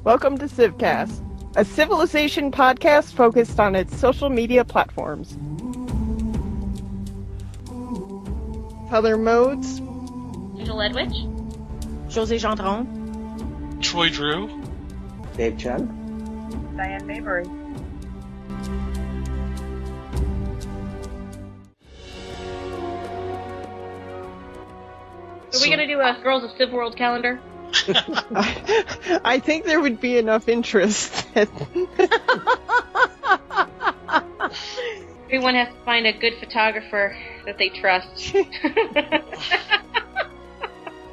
Welcome to SCivCast, a civilization podcast focused on its social media platforms. Other modes: Angel Ledwich, Josee Gendron, Troy Drew, Dave Chen, Dian Maybury. Are we going to do a Girls of CivWorld calendar? I think there would be enough interest. Everyone has to find a good photographer that they trust.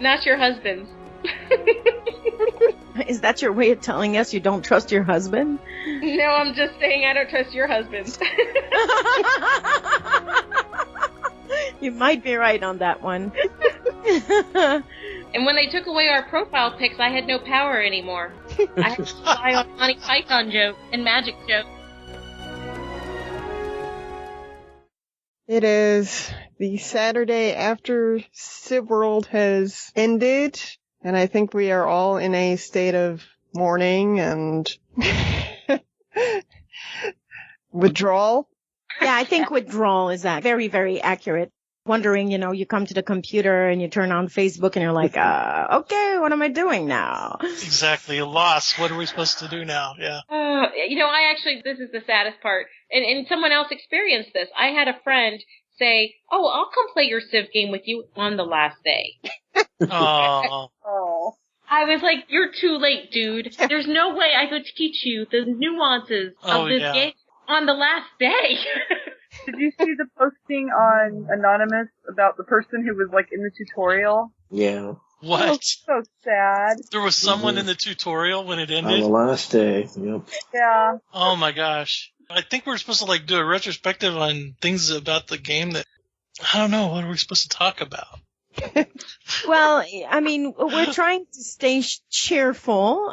Not your husband's. Is that your way of telling us you don't trust your husband? No, I'm just saying I don't trust your husband. You might be right on that one. And when they took away our profile pics, I had no power anymore. I had to rely on Monty Python jokes and magic jokes. It is the Saturday after CivWorld has ended, and I think we are all in a state of mourning and withdrawal. Yeah, I think withdrawal is that very, very accurate. Wondering, you come to the computer and you turn on Facebook and you're like, okay, what am I doing now? Exactly, a loss. What are we supposed to do now? Yeah. This is the saddest part. And someone else experienced this. I had a friend say, oh, I'll come play your Civ game with you on the last day. Oh. Oh. I was like, you're too late, dude. There's no way I could teach you the nuances of this game on the last day. Did you see the posting on Anonymous about the person who was like in the tutorial? Yeah. What? Oh, so sad. There was someone in the tutorial when it On ended? the last day, yep. Yeah. Oh my gosh. I think we're supposed to do a retrospective on things about the game that, I don't know, what are we supposed to talk about? Well, I mean, we're trying to stay cheerful.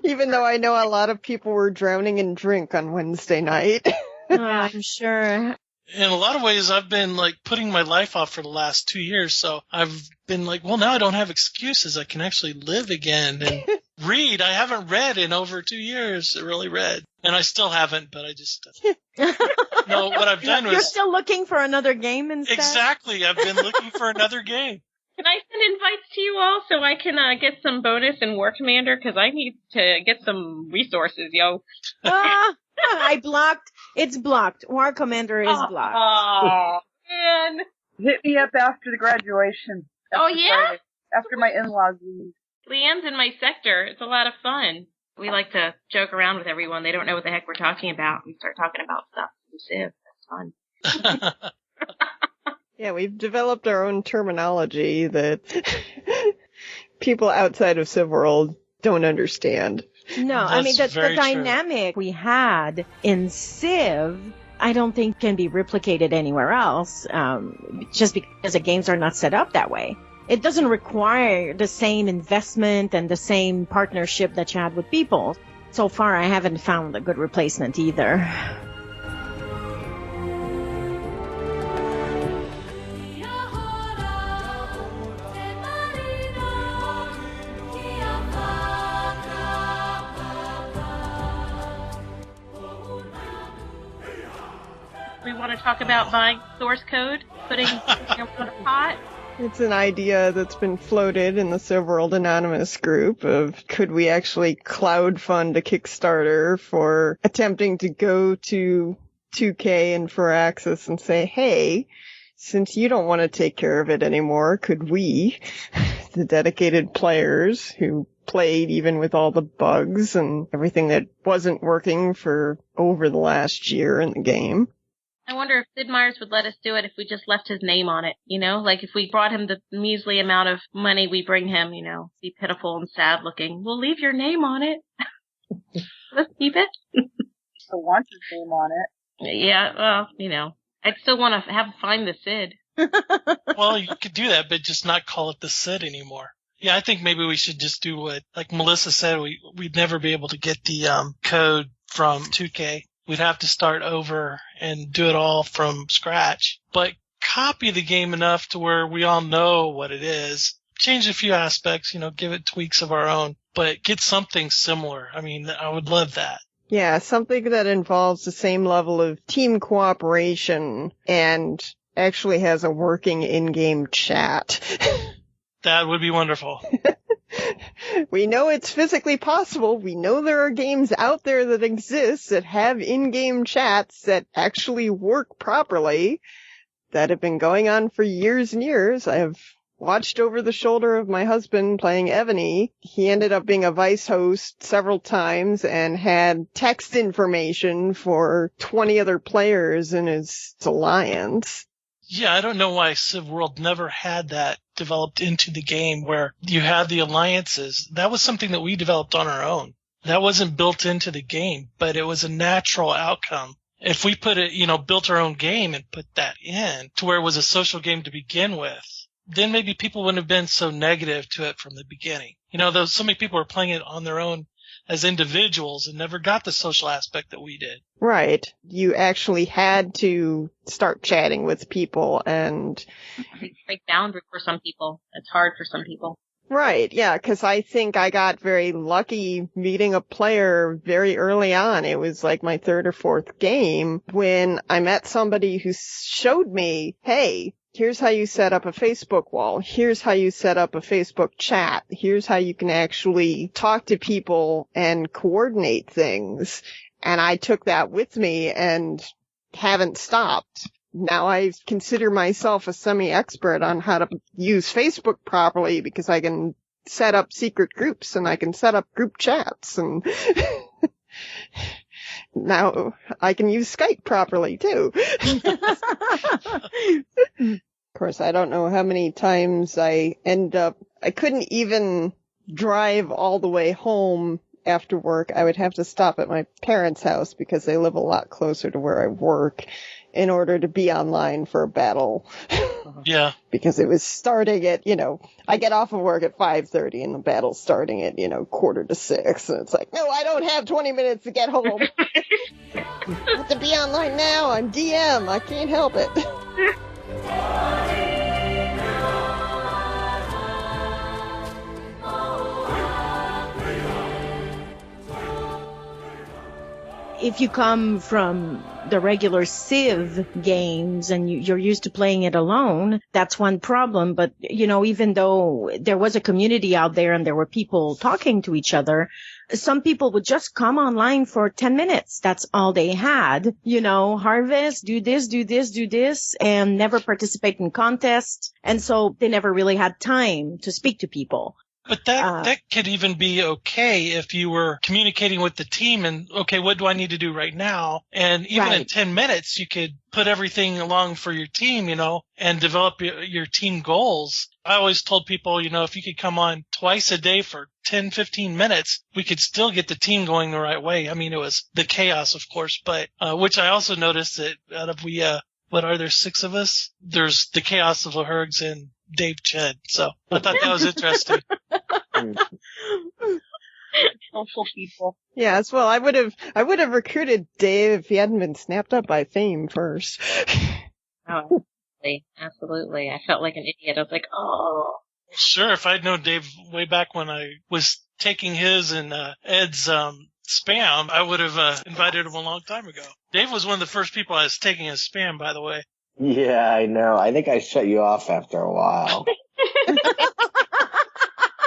Even though I know a lot of people were drowning in drink on Wednesday night. I'm sure. In a lot of ways, I've been putting my life off for the last 2 years, so I've been well, now I don't have excuses. I can actually live again and read. I haven't read in over 2 years. I really read. And I still haven't, but I just... No, what I've done was... You're still looking for another game instead? Exactly. I've been looking for another game. Can I send invites to you all so I can get some bonus in War Commander? Because I need to get some resources, yo. I blocked. It's blocked. War Commander is blocked. Oh, man. Hit me up after the graduation. Oh, yeah? Friday, after my in-laws leave. Leanne's in my sector. It's a lot of fun. We like to joke around with everyone. They don't know what the heck we're talking about. We start talking about stuff from Civ. That's fun. Yeah, we've developed our own terminology that people outside of CivWorld don't understand. No, I mean, the dynamic we had in Civ, I don't think can be replicated anywhere else, just because the games are not set up that way. It doesn't require the same investment and the same partnership that you had with people. So far, I haven't found a good replacement either. We want to talk about buying source code, putting in a pot. It's an idea that's been floated in the CivWorld Anonymous group of could we actually cloud fund a Kickstarter for attempting to go to 2K and for Access and say, hey, since you don't want to take care of it anymore, could we, the dedicated players who played even with all the bugs and everything that wasn't working for over the last year in the game, I wonder if Sid Meier's would let us do it if we just left his name on it, Like if we brought him the measly amount of money we bring him, be pitiful and sad looking. We'll leave your name on it. Let's keep it. So want his name on it. Yeah, well, I'd still want to find the Sid. Well, you could do that, but just not call it the Sid anymore. Yeah, I think maybe we should just do what, like Melissa said, we'd never be able to get the code from 2K. We'd have to start over and do it all from scratch. But copy the game enough to where we all know what it is. change a few aspects, give it tweaks of our own, but get something similar. I mean, I would love that. Yeah, something that involves the same level of team cooperation and actually has a working in-game chat. That would be wonderful. We know it's physically possible. We know there are games out there that exist that have in-game chats that actually work properly, that have been going on for years and years. I have watched over the shoulder of my husband playing Ebony. He ended up being a vice host several times and had text information for 20 other players in his alliance. Yeah, I don't know why CivWorld never had that developed into the game where you had the alliances. That was something that we developed on our own. That wasn't built into the game, but it was a natural outcome. If we put it, built our own game and put that in to where it was a social game to begin with, then maybe people wouldn't have been so negative to it from the beginning. Though so many people were playing it on their own as individuals and never got the social aspect that we did. Right. You actually had to start chatting with people and break boundaries for some people. It's hard for some people. Right, yeah, because I think I got very lucky meeting a player very early on. It was like my third or fourth game when I met somebody who showed me, hey, here's how you set up a Facebook wall. Here's how you set up a Facebook chat. Here's how you can actually talk to people and coordinate things. And I took that with me and haven't stopped. Now I consider myself a semi-expert on how to use Facebook properly because I can set up secret groups and I can set up group chats and now I can use Skype properly too. Of course, I don't know how many times I couldn't even drive all the way home after work. I would have to stop at my parents' house because they live a lot closer to where I work in order to be online for a battle. Yeah. Because it was starting at, I get off of work at 5:30 and the battle's starting at, 5:45. And it's like, no, I don't have 20 minutes to get home. I have to be online now. I'm DM. I can't help it. If you come from the regular Civ games and you're used to playing it alone, that's one problem. But, even though there was a community out there and there were people talking to each other, some people would just come online for 10 minutes. That's all they had. Harvest, do this, and never participate in contests. And so they never really had time to speak to people. But that could even be okay if you were communicating with the team and, okay, what do I need to do right now? And even in 10 minutes, you could put everything along for your team, and develop your team goals. I always told people, if you could come on twice a day for 10, 15 minutes, we could still get the team going the right way. I mean, it was the chaos, of course, but, which I also noticed that out of what are there, 6 of us? There's the chaos of the Hergs and Dave Chen. So I thought that was interesting. Social people. Yes, well, I would have recruited Dave if he hadn't been snapped up by Fame first. Oh, absolutely. I felt like an idiot. I was like, oh. Sure, if I'd known Dave way back when I was taking his and Ed's spam, I would have invited him a long time ago. Dave was one of the first people I was taking his spam, by the way. Yeah, I know. I think I shut you off after a while.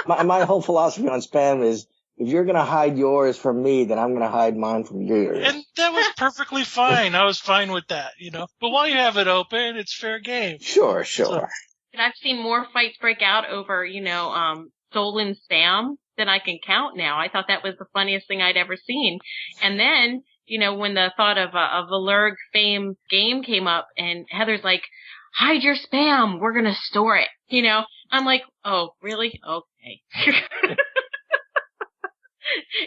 My whole philosophy on spam is if you're going to hide yours from me, then I'm going to hide mine from yours. And that was perfectly fine. I was fine with that, But while you have it open, it's fair game. Sure. So, and I've seen more fights break out over, stolen spam than I can count now. I thought that was the funniest thing I'd ever seen. And then, when the thought of a Valurg Fame game came up and Heather's like, hide your spam, we're going to store it. I'm like, oh, really? Okay.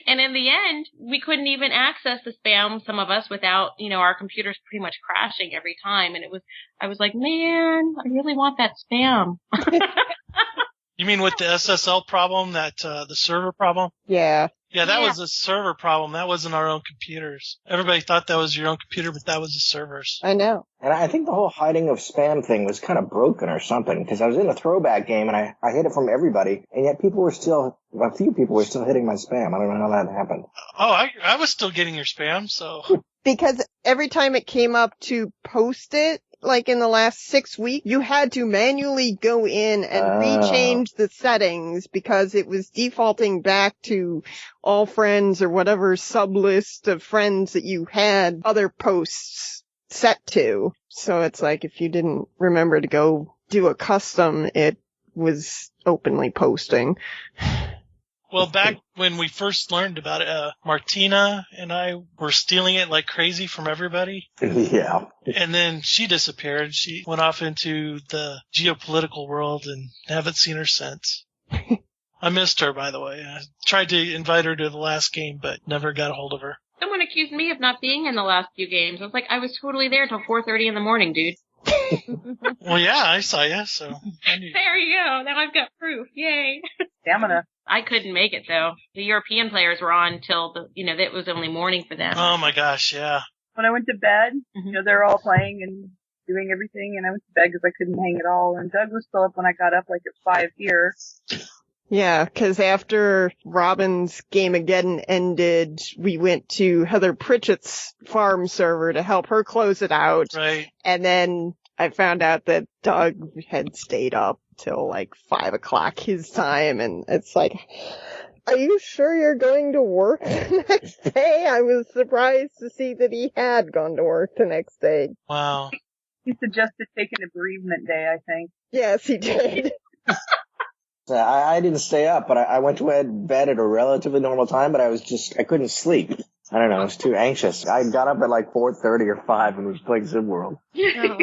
And in the end, we couldn't even access the spam, some of us, without, our computers pretty much crashing every time. And I was like, man, I really want that spam. You mean with the SSL problem, the server problem? Yeah. Yeah, that was a server problem. That wasn't our own computers. Everybody thought that was your own computer, but that was the servers. I know. And I think the whole hiding of spam thing was kind of broken or something, because I was in a throwback game and I hid it from everybody, and yet a few people were still hitting my spam. I don't know how that happened. Oh, I was still getting your spam, so. Because every time it came up to post it, like in the last 6 weeks, you had to manually go in and rechange the settings because it was defaulting back to all friends or whatever sub-list of friends that you had other posts set to. So it's like if you didn't remember to go do a custom, it was openly posting. Well, back when we first learned about it, Martina and I were stealing it like crazy from everybody. Yeah. And then she disappeared. She went off into the geopolitical world and haven't seen her since. I missed her, by the way. I tried to invite her to the last game, but never got a hold of her. Someone accused me of not being in the last few games. I was like, I was totally there till 4:30 in the morning, dude. Well, yeah, I saw you, so. There you go. Now I've got proof. Yay. Stamina. I couldn't make it, though. The European players were on till it was only morning for them. Oh my gosh, yeah. When I went to bed, they're all playing and doing everything, and I went to bed because I couldn't hang at all. And Doug was still up when I got up, like at 5 here. Yeah, because after Robin's Gameageddon ended, we went to Heather Pritchett's farm server to help her close it out. Right. And then I found out that Doug had stayed up till like 5 o'clock his time, and it's like, are you sure you're going to work the next day? I was surprised to see that he had gone to work the next day. Wow. He suggested taking a bereavement day, I think. Yes, he did. I didn't stay up, but I went to bed at a relatively normal time, but I couldn't sleep. I don't know, I was too anxious. I got up at like 4:30 or 5 and was playing CivWorld. Oh.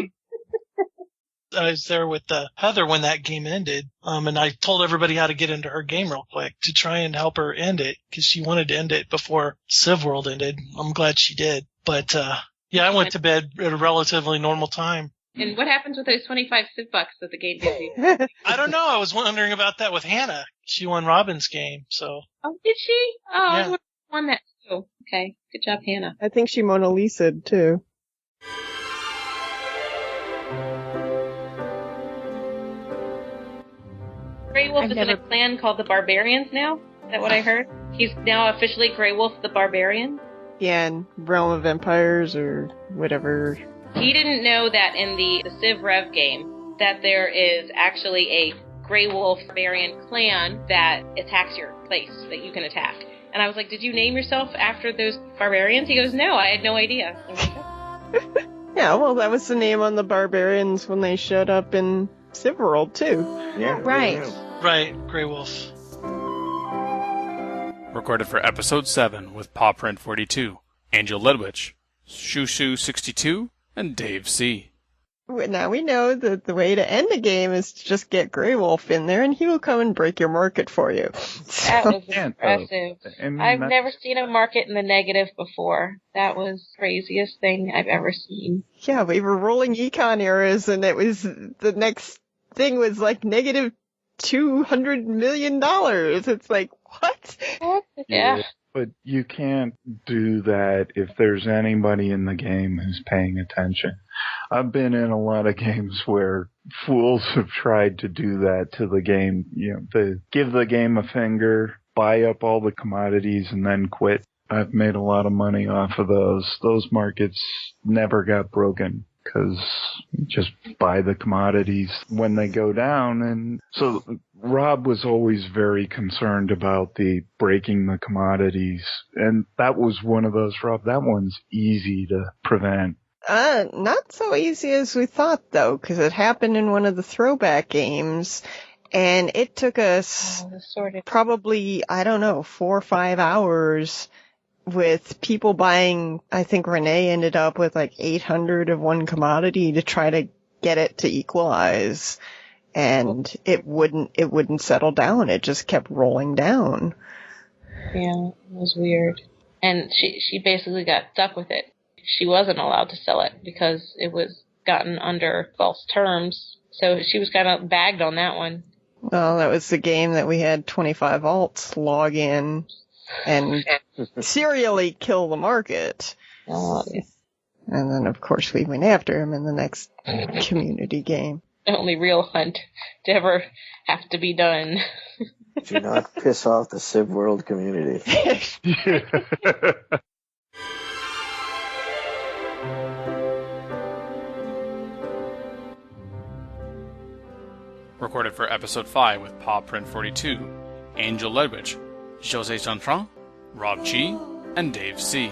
I was there with Heather when that game ended, and I told everybody how to get into her game real quick to try and help her end it, because she wanted to end it before CivWorld ended. I'm glad she did. But, yeah, I went to bed at a relatively normal time. And what happens with those 25 Civ bucks that the game gives you? I don't know. I was wondering about that with Hannah. She won Robin's game, so. Oh, did she? Oh, Yeah. I won that too. Okay. Good job, Hannah. I think she Mona Lisa'd too. Grey Wolf is in a clan called the Barbarians now? Is that what I heard? He's now officially Grey Wolf the Barbarian? Yeah, in Realm of Empires or whatever. He didn't know that in the Civ Rev game that there is actually a Grey Wolf Barbarian clan that attacks your place that you can attack. And I was like, did you name yourself after those barbarians? He goes, no, I had no idea. Yeah, well, that was the name on the barbarians when they showed up in CivWorld, too. Yeah. Right. Yeah. Right, Grey Wolf. Recorded for Episode 7 with PawPrint42, Angel Ledwich, Shushu62, and Dave C. Now we know that the way to end a game is to just get Grey Wolf in there and he will come and break your market for you. That was impressive. I've never seen a market in the negative before. That was the craziest thing I've ever seen. Yeah, we were rolling econ errors and it was, the next thing was like negative $200 million. It's like, what? Yeah. But you can't do that if there's anybody in the game who's paying attention. I've been in a lot of games where fools have tried to do that to the game, to give the game a finger, buy up all the commodities, and then quit. I've made a lot of money off of those. Those markets never got broken because you just buy the commodities when they go down. And so Rob was always very concerned about the breaking the commodities. And that was one of those, Rob, that one's easy to prevent. Not so easy as we thought, though, because it happened in one of the throwback games, and it took us probably, 4 or 5 hours with people buying. I think Renee ended up with like 800 of one commodity to try to get it to equalize, and it wouldn't settle down. It just kept rolling down. Yeah, it was weird. And she basically got stuck with it. She wasn't allowed to sell it because it was gotten under false terms. So she was kind of bagged on that one. Well, that was the game that we had 25 alts log in and serially kill the market. Oh, yeah. And then, of course, we went after him in the next community game. The only real hunt to ever have to be done. Do not piss off the CivWorld community. Recorded for Episode 5 with PawPrint42, Angel Ledwich, Josee Gendron, Rob G, and Dave C.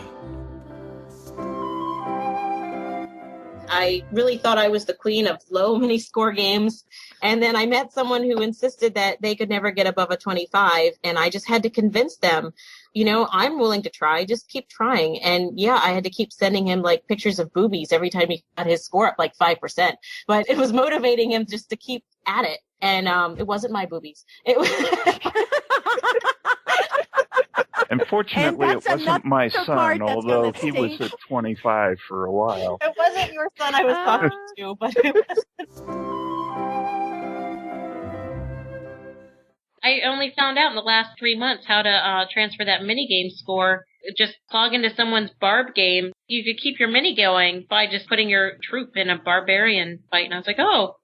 I really thought I was the queen of low mini-score games, and then I met someone who insisted that they could never get above a 25, and I just had to convince them, I'm willing to try, just keep trying. And yeah, I had to keep sending him like pictures of boobies every time he got his score up like 5%, but it was motivating him just to keep at it. And it wasn't my boobies. It was Unfortunately, it wasn't my son, although he was at 25 for a while. It wasn't your son I was talking to, but it was. I only found out in the last 3 months how to transfer that minigame score. Just log into someone's barb game. You could keep your mini going by just putting your troop in a barbarian fight. And I was like, oh,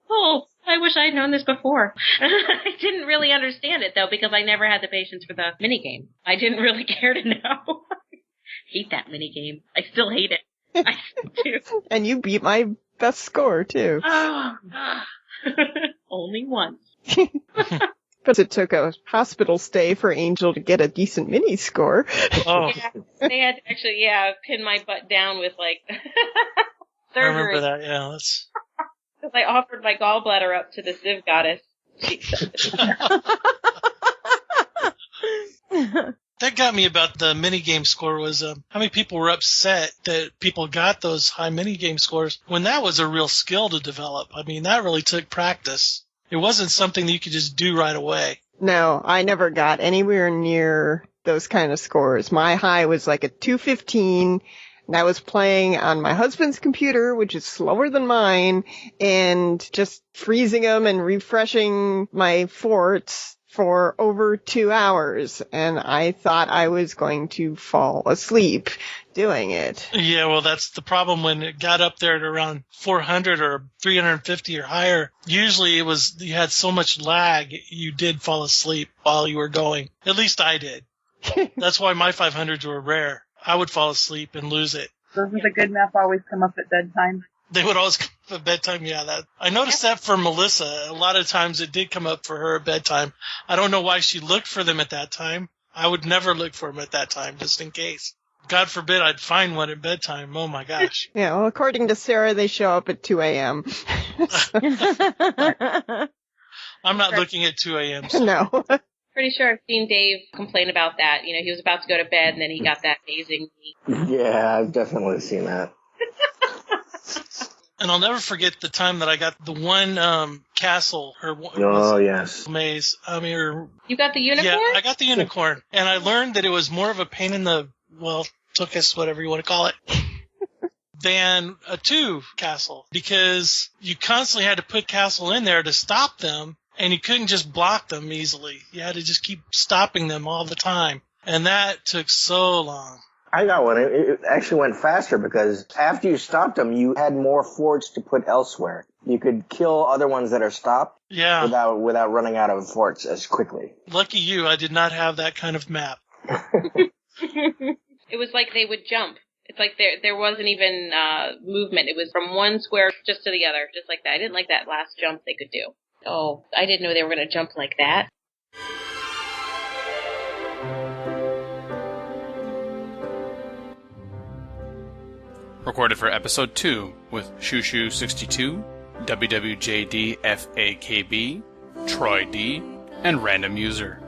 I wish I had known this before. I didn't really understand it, though, because I never had the patience for the minigame. I didn't really care to know. Hate that minigame. I still hate it. I still do. And you beat my best score, too. Only once. But it took a hospital stay for Angel to get a decent mini score. Oh. Yeah, they had to actually, pin my butt down with, surgery. I remember that, yeah. That's... Because I offered my gallbladder up to the Civ goddess. That got me about the minigame score was how many people were upset that people got those high minigame scores when that was a real skill to develop. I mean, that really took practice. It wasn't something that you could just do right away. No, I never got anywhere near those kind of scores. My high was like a 215. And I was playing on my husband's computer, which is slower than mine, and just freezing them and refreshing my forts for over 2 hours. And I thought I was going to fall asleep doing it. Yeah, well, that's the problem when it got up there at around 400 or 350 or higher. Usually it was, you had so much lag, you did fall asleep while you were going. At least I did. That's why my 500s were rare. I would fall asleep and lose it. Doesn't the good map always come up at bedtime? They would always come up at bedtime, yeah. That I noticed that for Melissa. A lot of times it did come up for her at bedtime. I don't know why she looked for them at that time. I would never look for them at that time, just in case. God forbid I'd find one at bedtime. Oh, my gosh. Yeah, well, according to Sarah, they show up at 2 a.m. I'm not looking at 2 a.m. So. No. Pretty sure I've seen Dave complain about that. He was about to go to bed, and then he got that amazing meat. Yeah, I've definitely seen that. And I'll never forget the time that I got the one castle. Yes. Maze. You got the unicorn? Yeah, I got the unicorn. And I learned that it was more of a pain in the, tuchus, whatever you want to call it, than a 2 castle. Because you constantly had to put castle in there to stop them. And you couldn't just block them easily. You had to just keep stopping them all the time. And that took so long. I got one. It actually went faster because after you stopped them, you had more forts to put elsewhere. You could kill other ones that are stopped without running out of forts as quickly. Lucky you, I did not have that kind of map. It was like they would jump. It's like there wasn't even movement. It was from one square just to the other, just like that. I didn't like that last jump they could do. Oh, I didn't know they were going to jump like that. Recorded for Episode 2 with Shushu62, WWJDFAKB, Troy D, and Random User.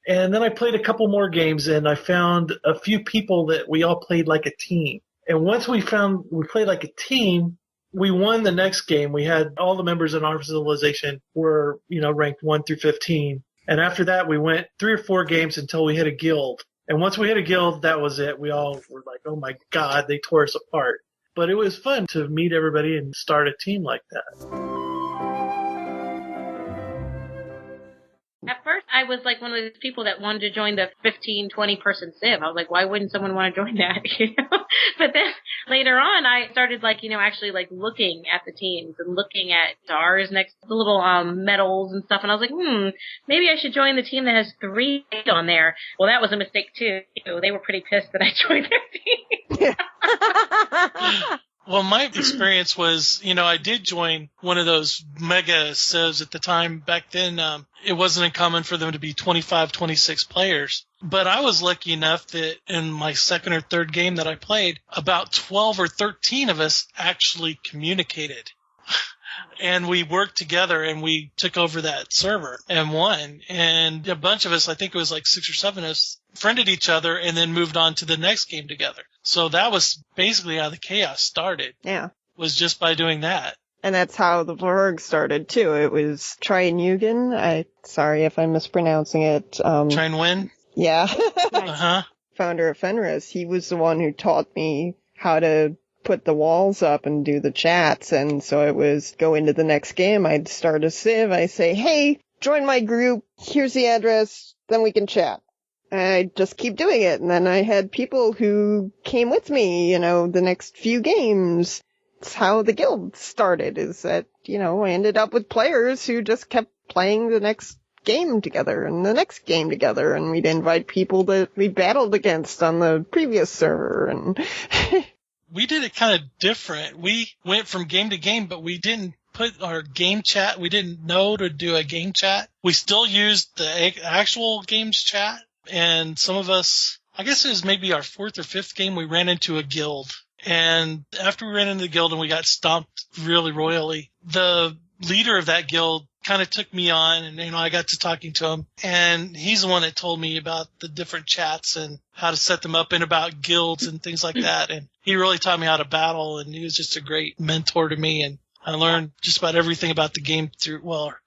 And then I played a couple more games, and I found a few people that we all played like a team. And once we played like a team, we won the next game. We had all the members in our civilization were, ranked 1 through 15. And after that, we went 3 or 4 games until we hit a guild. And once we hit a guild, that was it. We all were like, oh my God, they tore us apart. But it was fun to meet everybody and start a team like that. At first, I was like one of those people that wanted to join the 15, 20-person Civ. I was like, why wouldn't someone want to join that? But then later on, I started actually looking at the teams and looking at stars next to the little medals and stuff. And I was like, maybe I should join the team that has 3 on there. Well, that was a mistake too. They were pretty pissed that I joined their team. Well, my experience was, I did join one of those mega Civs at the time. Back then, it wasn't uncommon for them to be 25, 26 players. But I was lucky enough that in my second or third game that I played, about 12 or 13 of us actually communicated. And we worked together and we took over that server and won. And a bunch of us, I think it was like 6 or 7 of us, friended each other and then moved on to the next game together. So that was basically how the chaos started. Yeah. Was just by doing that. And that's how the Vlorg started too. It was Trian sorry if I'm mispronouncing it. Trian Win? Yeah. Uh-huh. Founder of Fenris. He was the one who taught me how to put the walls up and do the chats. And so it was go into the next game. I'd start a Civ. I say, hey, join my group. Here's the address. Then we can chat. I just keep doing it. And then I had people who came with me, the next few games. It's how the guild started, is that, I ended up with players who just kept playing the next game together and the next game together. And we'd invite people that we battled against on the previous server. And we did it kind of different. We went from game to game, but we didn't put our game chat. We didn't know to do a game chat. We still used the actual games chat. And some of us, I guess it was maybe our 4th or 5th game, we ran into a guild. And after we ran into the guild and we got stomped really royally, the leader of that guild kind of took me on and, I got to talking to him. And he's the one that told me about the different chats and how to set them up and about guilds and things like that. And he really taught me how to battle, and he was just a great mentor to me. And I learned just about everything about the game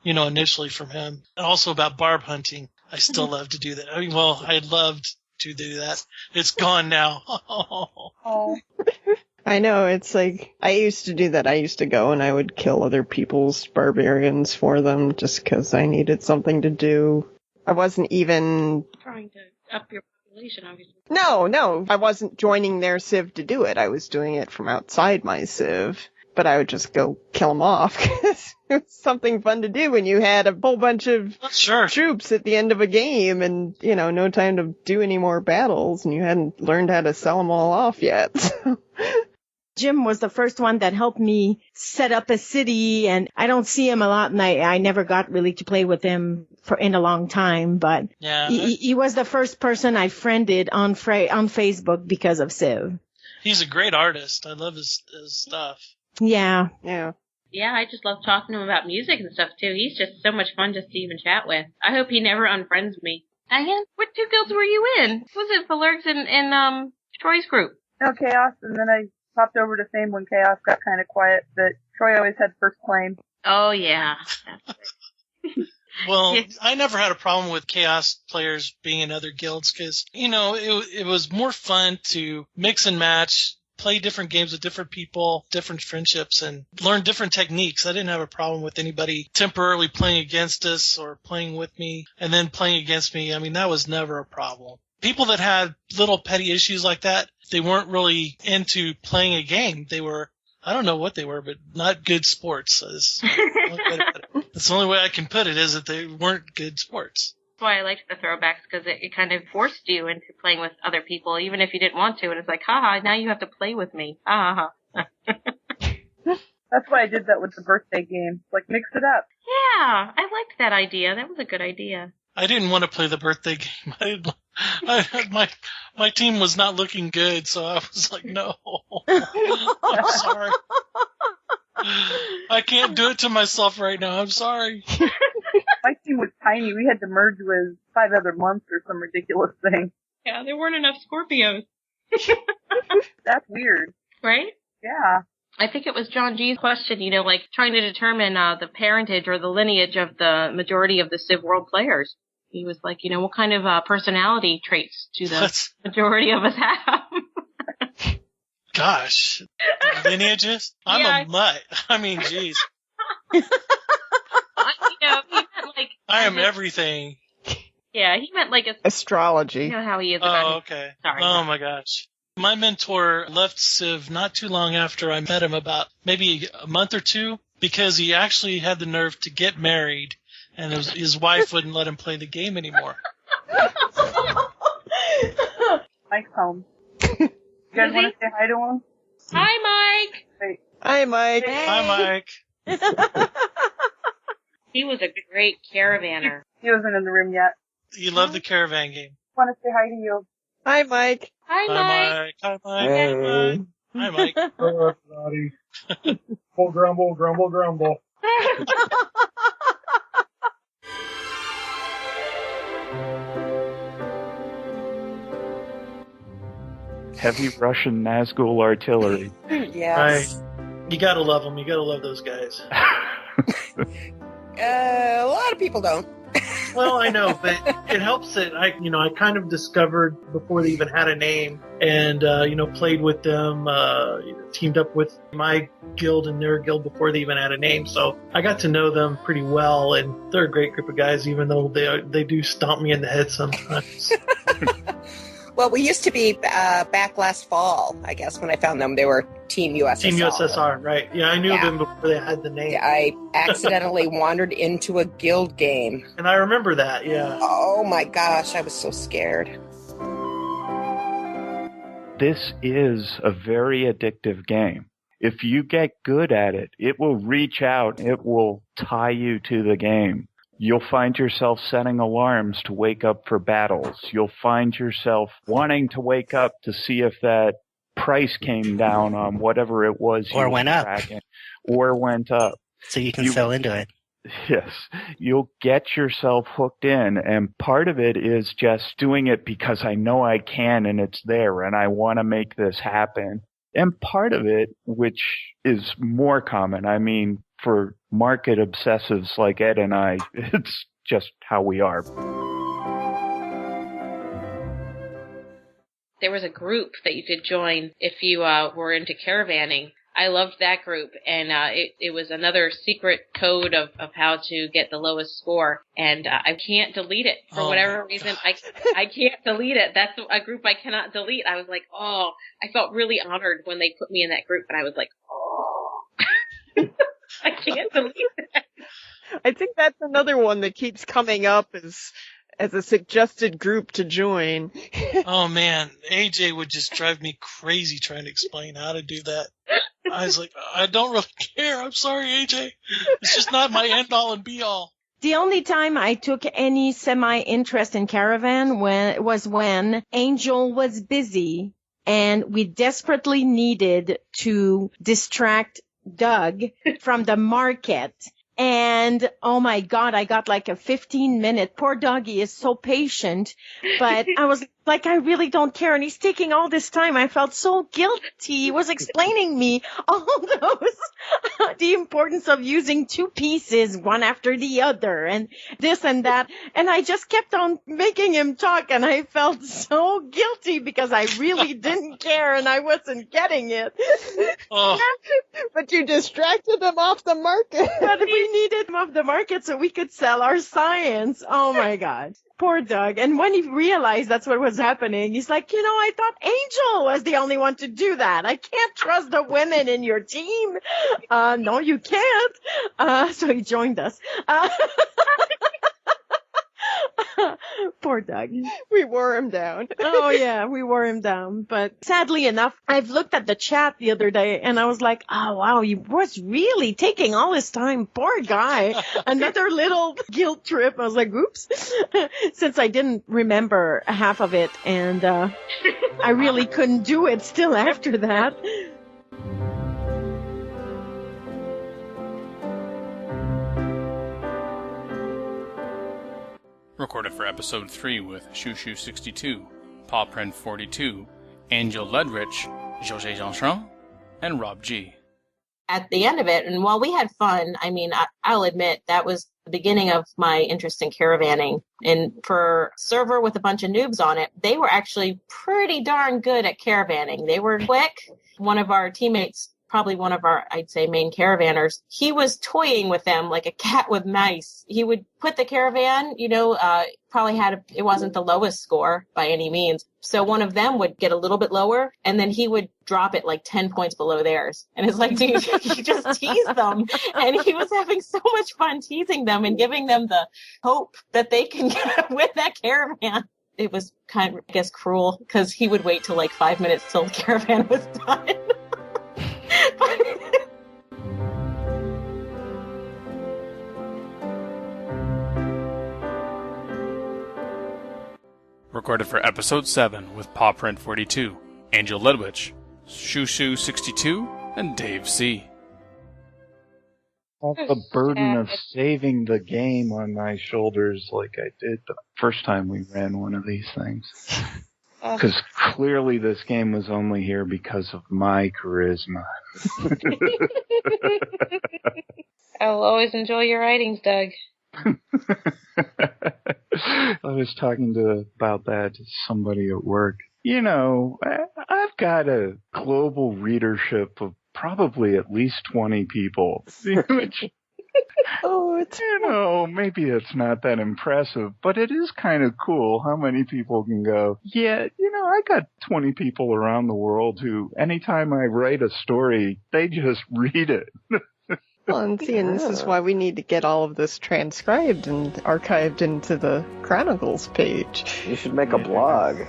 initially from him. And also about barb hunting. I still love to do that. I loved to do that. It's gone now. Oh. I know, it's like, I used to do that. I used to go and I would kill other people's barbarians for them just because I needed something to do. I wasn't even trying to up your population, obviously. No, I wasn't joining their Civ to do it. I was doing it from outside my Civ. But I would just go kill them off because it was something fun to do when you had a whole bunch of troops at the end of a game and, no time to do any more battles and you hadn't learned how to sell them all off yet. Jim was the first one that helped me set up a city, and I don't see him a lot, and I never got really to play with him in a long time, but yeah, he was the first person I friended on Facebook because of Civ. He's a great artist. I love his stuff. Yeah. Yeah. Yeah, I just love talking to him about music and stuff, too. He's just so much fun just to even chat with. I hope he never unfriends me. Diane, what 2 guilds were you in? Was it Vlorg's and Troy's group? No, Chaos, and then I popped over to Fame when Chaos got kind of quiet, but Troy always had first claim. Oh, yeah. Well, I never had a problem with Chaos players being in other guilds because, it was more fun to mix and match, play different games with different people, different friendships, and learn different techniques. I didn't have a problem with anybody temporarily playing against us or playing with me and then playing against me. I mean, that was never a problem. People that had little petty issues like that, they weren't really into playing a game. They were, I don't know what they were, but not good sports. That's the only way I can put it, is that they weren't good sports. That's why I liked the throwbacks, because it kind of forced you into playing with other people, even if you didn't want to. And it's like, haha, now you have to play with me. Ha ha ha. That's why I did that with the birthday game. Like, mix it up. Yeah, I liked that idea. That was a good idea. I didn't want to play the birthday game. My team was not looking good, so I was like, no. I'm sorry. I can't do it to myself right now. I'm sorry. My team was tiny. We had to merge with 5 other months or some ridiculous thing. Yeah, there weren't enough Scorpios. That's weird. Right? Yeah. I think it was John G's question, like trying to determine the parentage or the lineage of the majority of the CivWorld players. He was like, what kind of personality traits do the majority of us have? Gosh. Lineages? I'm a mutt. I mean, geez. He meant like I am everything. Yeah, he meant like astrology. You know how he is. Oh, okay. Sorry. Oh my gosh. My mentor left Civ not too long after I met him, about maybe a month or two, because he actually had the nerve to get married, and his wife wouldn't let him play the game anymore. Mike's home. You guys want to say hi to him? Hi, Mike. Wait. Hi, Mike. Hey. Hi, Mike. He was a great caravaner. He wasn't in the room yet. You love the caravan game. I want to say hi to you. Hi, Mike. Hi, Mike. Hi, Mike. Hey. Hi, Mike. Hello, everybody. Grumble, grumble, grumble, grumble. Heavy Russian Nazgul artillery. Yes. Right. You gotta love them. You gotta love those guys. A lot of people don't. Well, I know, but it helps that I kind of discovered before they even had a name, and played with them, teamed up with my guild and their guild before they even had a name. So I got to know them pretty well, and they're a great group of guys, even though they do stomp me in the head sometimes. Well, we used to be back last fall, I guess, when I found them. They were Team USSR. Team USSR, right. Yeah, I knew them before they had the name. Yeah, I accidentally wandered into a guild game. And I remember that, yeah. Oh my gosh, I was so scared. This is a very addictive game. If you get good at it, it will reach out, it will tie you to the game. You'll find yourself setting alarms to wake up for battles. You'll find yourself wanting to wake up to see if that price came down on whatever it was you or went up. Or went up. So you can sell into it. Yes. You'll get yourself hooked in, and part of it is just doing it because I know I can and it's there and I want to make this happen. And part of it, which is more common, I mean, for market obsessives like Ed and I, it's just how we are. There was a group that you could join if you were into caravanning. I loved that group, and it was another secret code of how to get the lowest score, and I can't delete it for whatever reason. I can't delete it. That's a group I cannot delete. I was like, I felt really honored when they put me in that group, and I was like, I can't delete that. I think that's another one that keeps coming up as a suggested group to join. Oh man, AJ would just drive me crazy trying to explain how to do that. I was like, I don't really care. I'm sorry, AJ. It's just not my end all and be all. The only time I took any semi-interest in Caravan was when Angel was busy and we desperately needed to distract Doug from the market. And oh my God, I got like a 15-minute. Poor doggy is so patient, but I was like, I really don't care. And he's taking all this time. I felt so guilty. He was explaining me all those, the importance of using two pieces, one after the other, and this and that. And I just kept on making him talk, and I felt so guilty because I really didn't care and I wasn't getting it. Oh. But you distracted him off the market. But we needed him off the market so we could sell our science. Oh my God. Poor Doug. And when he realized that's what was happening, he's like, I thought Angel was the only one to do that. I can't trust the women in your team. No, you can't. So he joined us. Poor Doug. We wore him down. Oh yeah, we wore him down. But sadly enough, I've looked at the chat the other day and I was like, oh wow, he was really taking all his time. Poor guy. Another little guilt trip. I was like, oops. Since I didn't remember half of it and I really couldn't do it still after that. Recorded for episode 3 with Shushu62, Pawprint42, Angel Ledwich, Josee Gendron, and Rob G. At the end of it, and while we had fun, I mean, I'll admit that was the beginning of my interest in caravanning. And for a server with a bunch of noobs on it, they were actually pretty darn good at caravanning. They were quick. One of our teammates probably one of our, I'd say, main caravanners, he was toying with them like a cat with mice. He would put the caravan, probably it wasn't the lowest score by any means. So one of them would get a little bit lower, and then he would drop it like 10 points below theirs. And it's like, dude, you just teased them. And he was having so much fun teasing them and giving them the hope that they can get with that caravan. It was kind of, I guess, cruel, because he would wait till like 5 minutes till the caravan was done. Recorded for Episode 7 with PawPrint42, Angel Ledwich, Shushu62, and Dave C. Have the burden of saving the game on my shoulders like I did the first time we ran one of these things. Because clearly this game was only here because of my charisma. I'll always enjoy your writings, Doug. I was talking about that to somebody at work. I've got a global readership of probably at least 20 people. Which, maybe it's not that impressive, but it is kind of cool how many people can go, yeah, I got 20 people around the world who, anytime I write a story, they just read it. Well, and this is why we need to get all of this transcribed and archived into the Chronicles page. You should make a blog.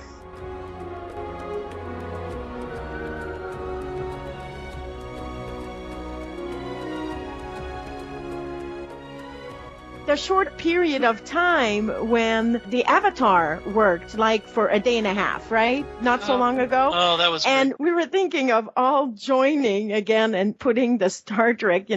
A short period of time when the avatar worked, like for a day and a half, right? Not so long ago. Oh, that was And great. we were thinking of all joining again and putting the Star Trek,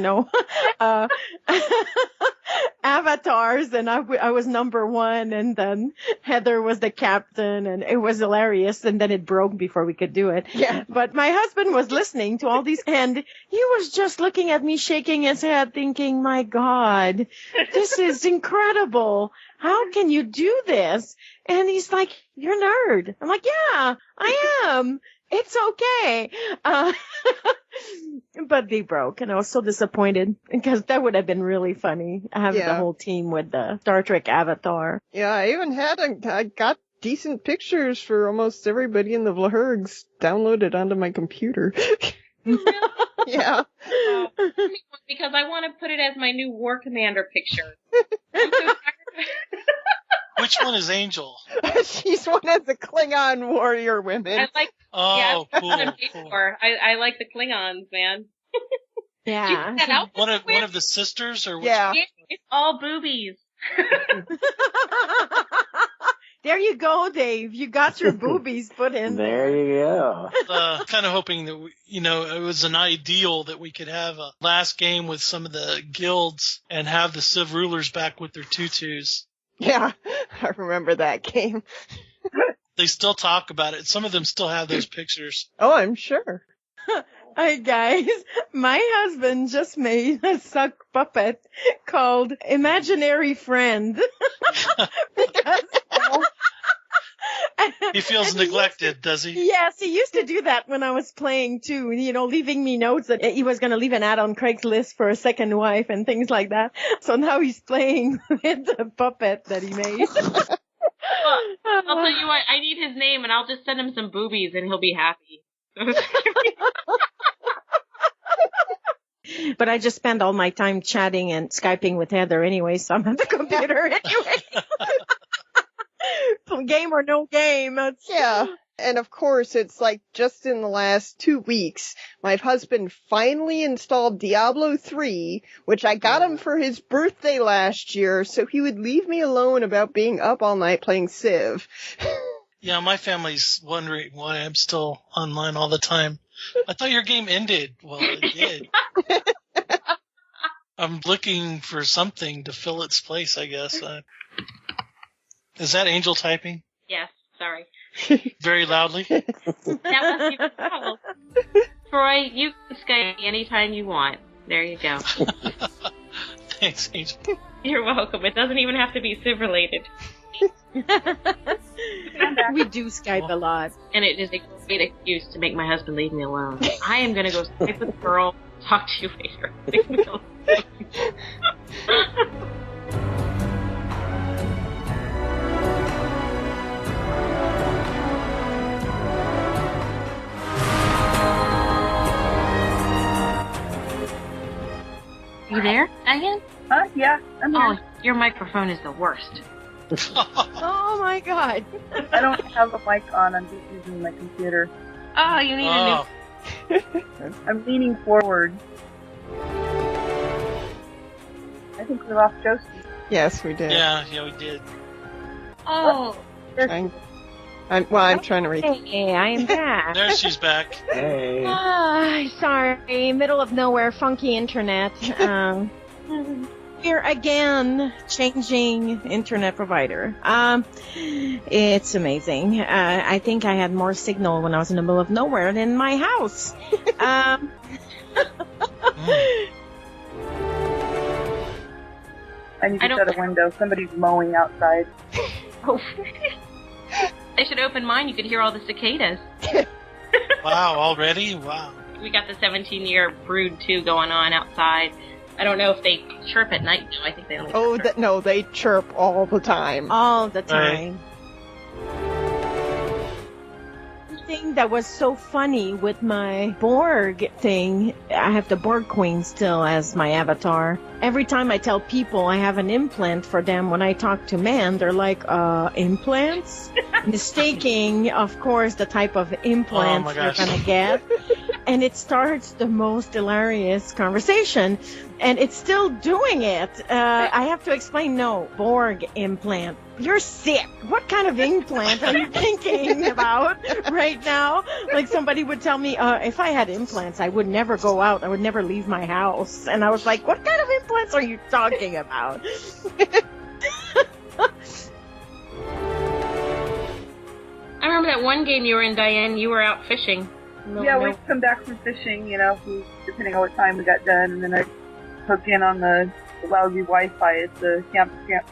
avatars, and I was number one, and then Heather was the captain, and it was hilarious, and then it broke before we could do it. Yeah. But my husband was listening to all these, and he was just looking at me, shaking his head, thinking, my God, this is incredible. How can you do this? And he's like, you're a nerd. I'm like, yeah, I am. It's okay. But they broke, and I was so disappointed because that would have been really funny, having the whole team with the Star Trek avatar. Yeah, I even I got decent pictures for almost everybody in the Vlahurgs downloaded onto my computer. Yeah. Because I want to put it as my new War Commander picture. I'm so tired. Which one is Angel? She's one of the Klingon warrior women. I like. Oh, yeah, cool. I like the Klingons, man. Yeah. One of the sisters, or which? Yeah. It's all boobies. There you go, Dave. You got your boobies put in. There you go. Kind of hoping that it was an ideal that we could have a last game with some of the guilds and have the Civ rulers back with their tutus. Yeah, I remember that game. They still talk about it. Some of them still have those pictures. Oh, I'm sure. Hi guys, my husband just made a suck puppet called Imaginary Friend. Because He feels neglected, does he? Yes, he used to do that when I was playing too, leaving me notes that he was going to leave an ad on Craigslist for a second wife and things like that. So now he's playing with the puppet that he made. I'll tell you what, I need his name and I'll just send him some boobies and he'll be happy. But I just spend all my time chatting and Skyping with Heather anyway, so I'm at the computer anyway. Game or no game. Yeah. And of course, it's like just in the last 2 weeks, my husband finally installed Diablo 3, which I got him for his birthday last year, so he would leave me alone about being up all night playing Civ. Yeah, my family's wondering why I'm still online all the time. I thought your game ended. Well, it did. I'm looking for something to fill its place, I guess. Is that Angel typing? Yes, sorry. Very loudly? That was your problem. Troy, you can Skype me anytime you want. There you go. Thanks, Angel. You're welcome. It doesn't even have to be Civ related. We do Skype a lot. And it is great excuse to make my husband leave me alone. I am going to go Skype with the girl. Talk to you later. Leave me alone. You there, Diane? Yeah, I'm here. Oh, your microphone is the worst. Oh my god. I don't have a mic on. I'm just using my computer. Oh, you need a new... I'm leaning forward. I think we lost Josee. Yes, we did. Yeah, we did. Oh. I'm trying to reach. Hey, I am back. There she's back. Hey. Sorry, middle of nowhere, funky internet. Here again, changing internet provider. It's amazing. I think I had more signal when I was in the middle of nowhere than in my house. I need to shut a window. Somebody's mowing outside. Oh. I should open mine. You could hear all the cicadas. Wow, already? Wow. We got the 17-year brood, too, going on outside. I don't know if they chirp at night, though. I think they only chirp. No, they chirp all the time. All the time. Thing that was so funny with my Borg thing, I have the Borg Queen still as my avatar. Every time I tell people I have an implant for them when I talk to men, they're like, implants? Mistaking, of course, the type of implants they're gonna get. And it starts the most hilarious conversation. And it's still doing it. I have to explain, no, Borg implant. You're sick. What kind of implant are you thinking about right now? Like somebody would tell me, if I had implants, I would never go out. I would never leave my house. And I was like, what kind of implants are you talking about? I remember that one game you were in, Diane. You were out fishing. Yeah, we'd come back from fishing, depending on what time we got done, and then I'd hook in on the lousy Wi-Fi at the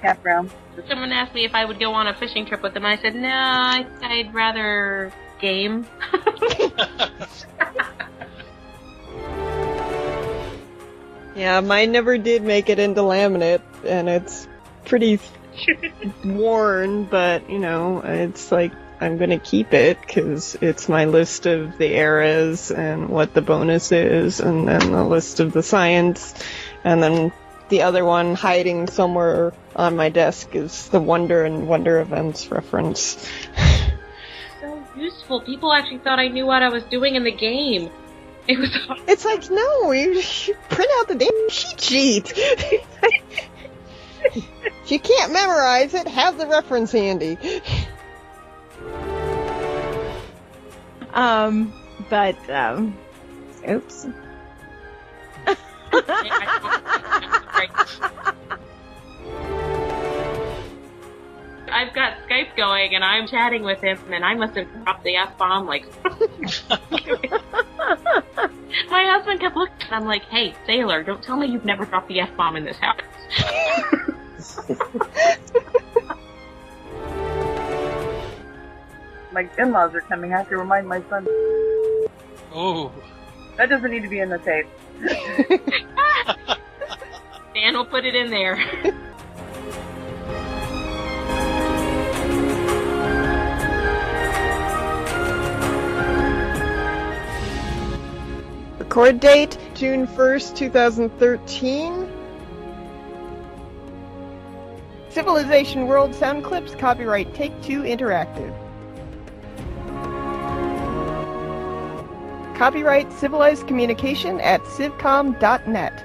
campground. Someone asked me if I would go on a fishing trip with them. I said, no, I'd rather game. Yeah, mine never did make it into laminate, and it's pretty worn, but, it's like, I'm gonna keep it, because it's my list of the eras and what the bonus is, and then the list of the science, and then the other one hiding somewhere on my desk is the Wonder and Wonder Events reference. So useful. People actually thought I knew what I was doing in the game. It's like, no, you print out the damn cheat sheet. If you can't memorize it, have the reference handy. Oops. I've got Skype going and I'm chatting with him and I must have dropped the F-bomb like... My husband kept looking and I'm like, hey, sailor, don't tell me you've never dropped the F-bomb in this house. My in-laws are coming. I have to remind my son. Oh. That doesn't need to be in the tape. Dan will put it in there. Record date, June 1st, 2013. Civilization World Sound Clips, copyright Take-Two Interactive. Copyright Civilized Communication at civcom.net.